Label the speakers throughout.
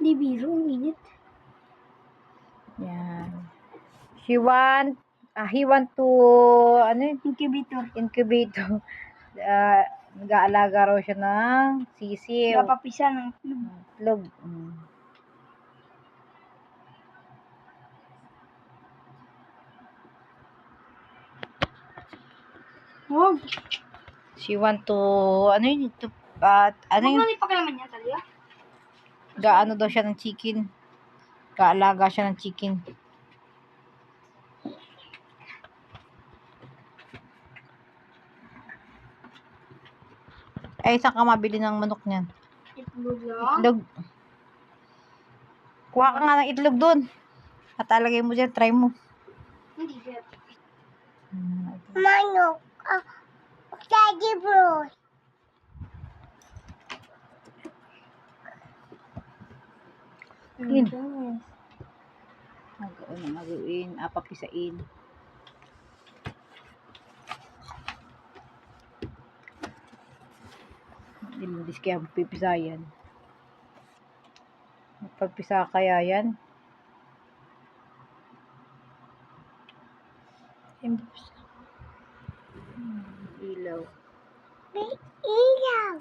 Speaker 1: Di biro, ang init.
Speaker 2: Yan. He want to, incubator. Nag-aalaga raw siya ng sisiw.
Speaker 1: Napapisa ng
Speaker 2: Itlog.
Speaker 1: Huwag.
Speaker 2: She want to,
Speaker 1: Huwag pa naman yan, Talia.
Speaker 2: gaano daw siya ng chicken. Gaalaga siya ng chicken. Eh, saan ka mabili ng manok niyan?
Speaker 1: Itlog lang.
Speaker 2: Itlog. Kuha ka nga ng itlog dun. At alagay mo dyan, try mo.
Speaker 1: Hindi, Beb.
Speaker 3: Manok. Daddy bro.
Speaker 2: Yun. Magain, papisain. Dilindis kaya pipisa yan. Pagpisa kaya yan. Ilaw.
Speaker 3: May ilaw.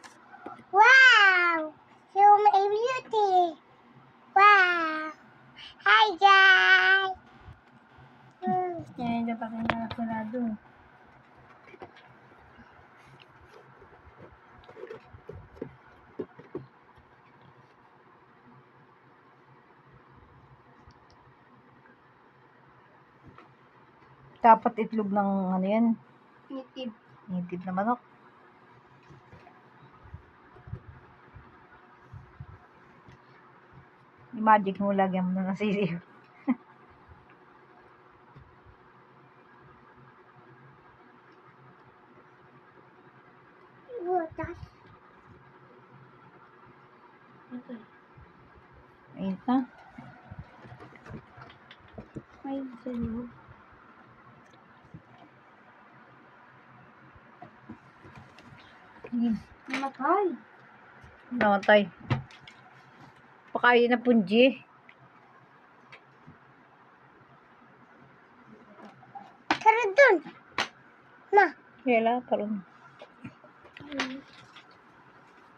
Speaker 3: Wow. So may beauty. Wow. Hi guys.
Speaker 1: Yan, dapat yung nakakulado.
Speaker 2: Dapat itlog ng ano yan.
Speaker 1: Nitib.
Speaker 2: Native na manok. Magic mo, lagyan mo na ng sisiw.
Speaker 3: Butas.
Speaker 1: Okay.
Speaker 2: Ayun na.
Speaker 1: Ay, sa'yo. Namatay.
Speaker 2: Namatay. Pakain na punji.
Speaker 3: Tara dun. Ma.
Speaker 2: Kaya karon.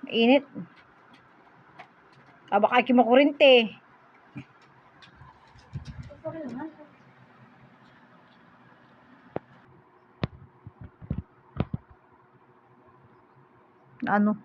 Speaker 2: Mainit. Baka kimakurinte. Ano?